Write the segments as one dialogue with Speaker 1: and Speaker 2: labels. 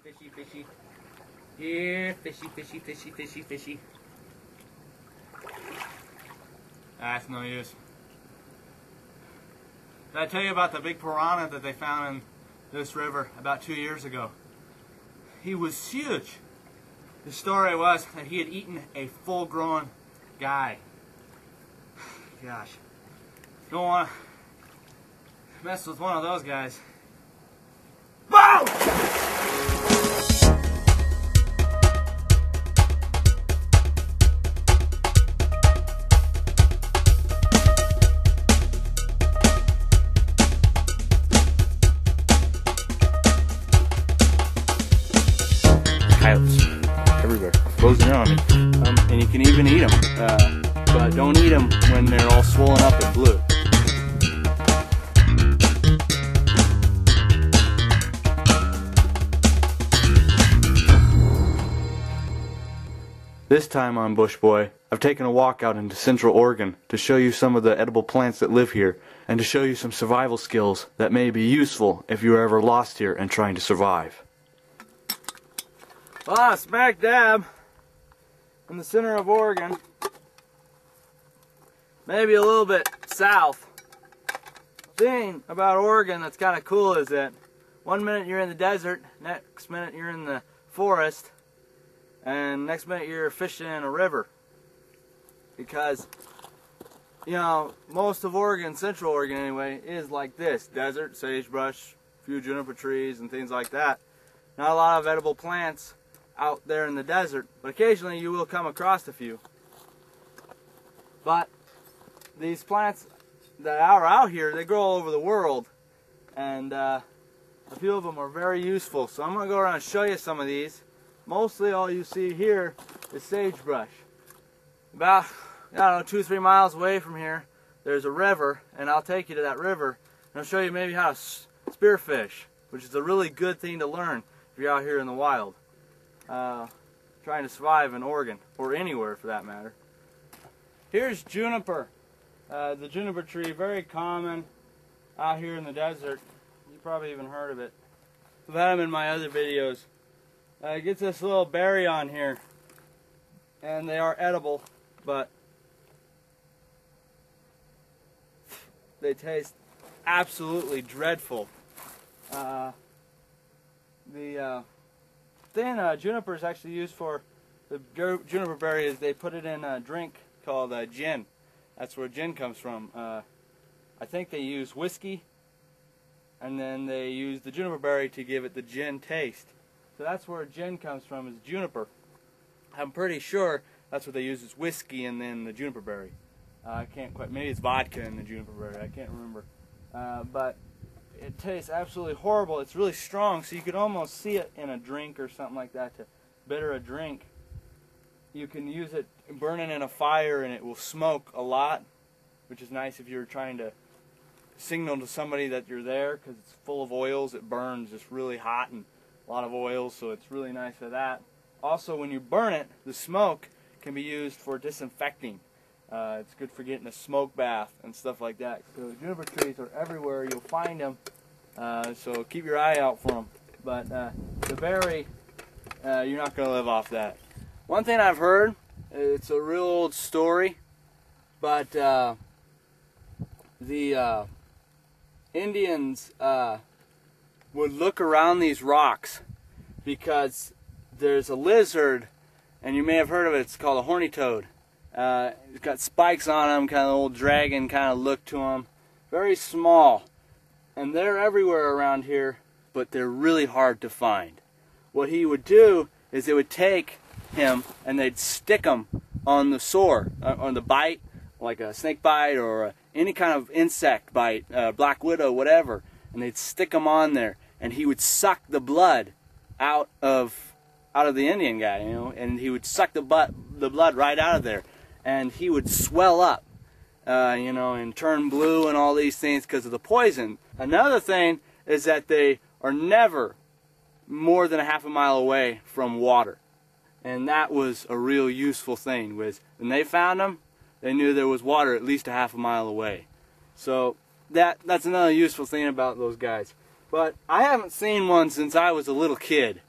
Speaker 1: Fishy, fishy. Here, fishy, fishy, fishy, fishy, fishy. That's no use. Did I tell you about the big piranha that they found in this river about 2 years ago? He was huge. The story was that he had eaten a full-grown guy. Gosh. Don't want to mess with one of those guys. Boom! Coyotes everywhere, closing in on me, and you can even eat them, but don't eat them when they're all swollen up and blue. This time on Bushboy, I've taken a walk out into Central Oregon to show you some of the edible plants that live here, and to show you some survival skills that may be useful if you're ever lost here and trying to survive. Ah, smack dab in the center of Oregon, maybe a little bit south. The thing about Oregon that's kind of cool is that 1 minute you're in the desert, next minute you're in the forest, and next minute you're fishing in a river. Because, you know, most of Oregon, Central Oregon anyway, is like this. Desert, sagebrush, a few juniper trees and things like that. Not a lot of edible plants out there in the desert, but occasionally you will come across a few. But these plants that are out here, they grow all over the world, and a few of them are very useful. So I'm going to go around and show you some of these. Mostly all you see here is sagebrush. About, I don't know, 2-3 miles away from here, there's a river, and I'll take you to that river, and I'll show you maybe how to spearfish, which is a really good thing to learn if you're out here in the wild. Trying to survive in Oregon, or anywhere for that matter. Here's juniper. The juniper tree, very common out here in the desert. You probably even heard of it. I've had them in my other videos. It gets this little berry on here, and they are edible, but they taste absolutely dreadful. Juniper is actually used for, the juniper berry is they put it in a drink called gin. That's where gin comes from. I think they use whiskey, and then they use the juniper berry to give it the gin taste. So that's where gin comes from, is juniper. I'm pretty sure that's what they use, is whiskey and then the juniper berry. I can't quite, maybe it's vodka and the juniper berry, I can't remember. But it tastes absolutely horrible. It's really strong, so you could almost see it in a drink or something like that to bitter a drink. You can use it, burn it in a fire, and it will smoke a lot, which is nice if you're trying to signal to somebody that you're there, because it's full of oils. It burns just really hot and a lot of oils, so it's really nice for that. Also, when you burn it, the smoke can be used for disinfecting. It's good for getting a smoke bath and stuff like that. So juniper trees are everywhere. You'll find them. So keep your eye out for them. But the berry, you're not going to live off that. One thing I've heard, it's a real old story, but the Indians would look around these rocks because there's a lizard, and you may have heard of it. It's called a horny toad. It's got spikes on them, kind of old dragon kind of look to them. Very small, and they're everywhere around here, but they're really hard to find. What he would do is they would take him and they'd stick him on the sore, on the bite, like a snake bite or any kind of insect bite, black widow, whatever, and they'd stick him on there, and he would suck the blood out of the Indian guy, you know, and he would suck the blood right out of there, and he would swell up, you know, and turn blue and all these things because of the poison. Another thing is that they are never more than a half a mile away from water, and that was a real useful thing. Was when they found them, they knew there was water at least a half a mile away. So that's another useful thing about those guys. But I haven't seen one since I was a little kid.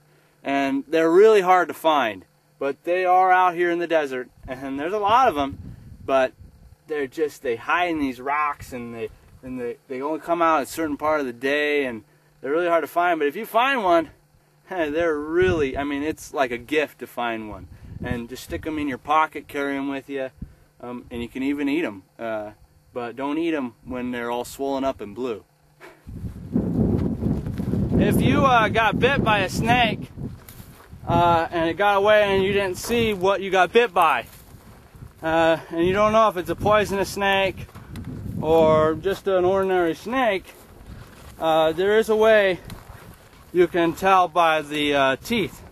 Speaker 1: and they're really hard to find. But they are out here in the desert, and there's a lot of them, but they hide in these rocks, and they only come out at a certain part of the day, and they're really hard to find. But if you find one, they're really, I mean, it's like a gift to find one. And just stick them in your pocket, carry them with you, and you can even eat them. But don't eat them when they're all swollen up and blue. If you got bit by a snake and it got away and you didn't see what you got bit by, and you don't know if it's a poisonous snake or just an ordinary snake, there is a way you can tell by the teeth.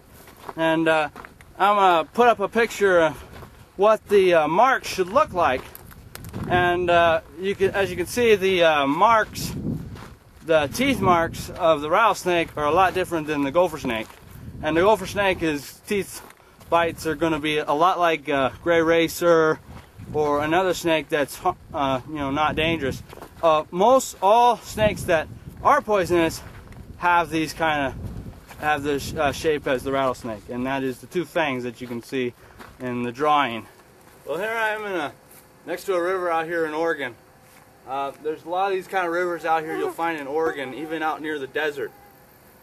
Speaker 1: And I'm going to put up a picture of what the marks should look like. And as you can see, the marks, the teeth marks of the rattlesnake are a lot different than the gopher snake. And the gopher snake, his teeth bites are going to be a lot like gray racer or another snake that's not dangerous. Most all snakes that are poisonous have these have the shape as the rattlesnake, and that is the two fangs that you can see in the drawing. Well, here I am next to a river out here in Oregon. There's a lot of these kind of rivers out here you'll find in Oregon, even out near the desert.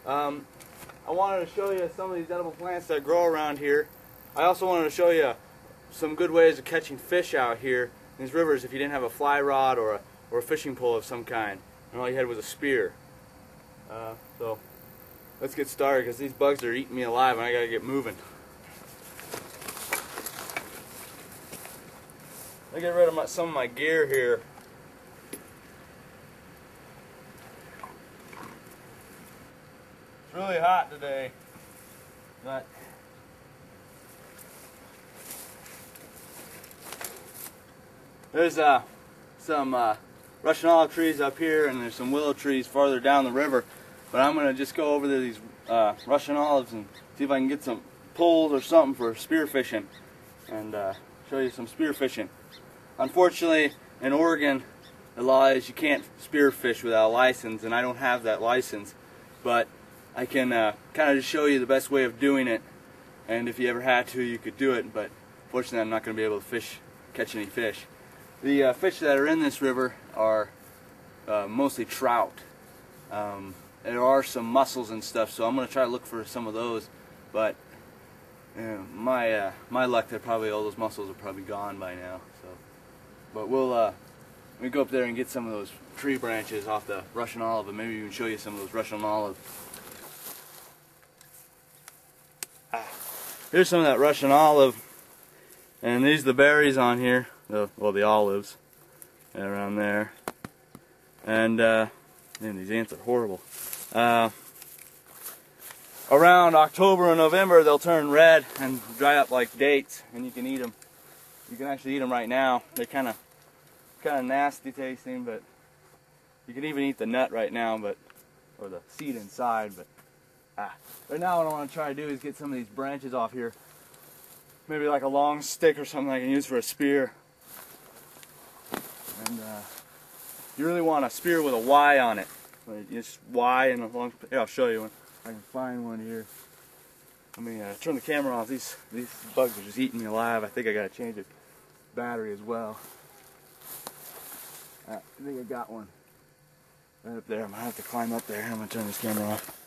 Speaker 1: I wanted to show you some of these edible plants that grow around here. I also wanted to show you some good ways of catching fish out here in these rivers if you didn't have a fly rod or a fishing pole of some kind, and all you had was a spear. So let's get started, because these bugs are eating me alive and I gotta get moving. Let me get rid of some of my gear here. It's really hot today, but there's some Russian olive trees up here, and there's some willow trees farther down the river. But I'm going to just go over to these Russian olives and see if I can get some poles or something for spearfishing, and show you some spearfishing. Unfortunately, in Oregon, the law is you can't spearfish without a license, and I don't have that license. But I can kind of just show you the best way of doing it, and if you ever had to, you could do it. But fortunately, I'm not going to be able to catch any fish. The fish that are in this river are mostly trout. There are some mussels and stuff, so I'm going to try to look for some of those. But my luck, all those mussels are probably gone by now. So, but we'll go up there and get some of those tree branches off the Russian olive, and maybe even show you some of those Russian olive. Here's some of that Russian olive, and these are the berries on here. Well, the olives around there, and man, these ants are horrible. Around October and November, they'll turn red and dry up like dates, and you can eat them. You can actually eat them right now. They're kind of nasty tasting, but you can even eat the nut right now, or the seed inside. But right now, what I want to try to do is get some of these branches off here. Maybe like a long stick or something I can use for a spear. And you really want a spear with a Y on it. Just Y and a long. Here, I'll show you one. I can find one here. Let me turn the camera off. These bugs are just eating me alive. I think I gotta change the battery as well. I think I got one right up there. I'm gonna have to climb up there. I'm gonna turn this camera off.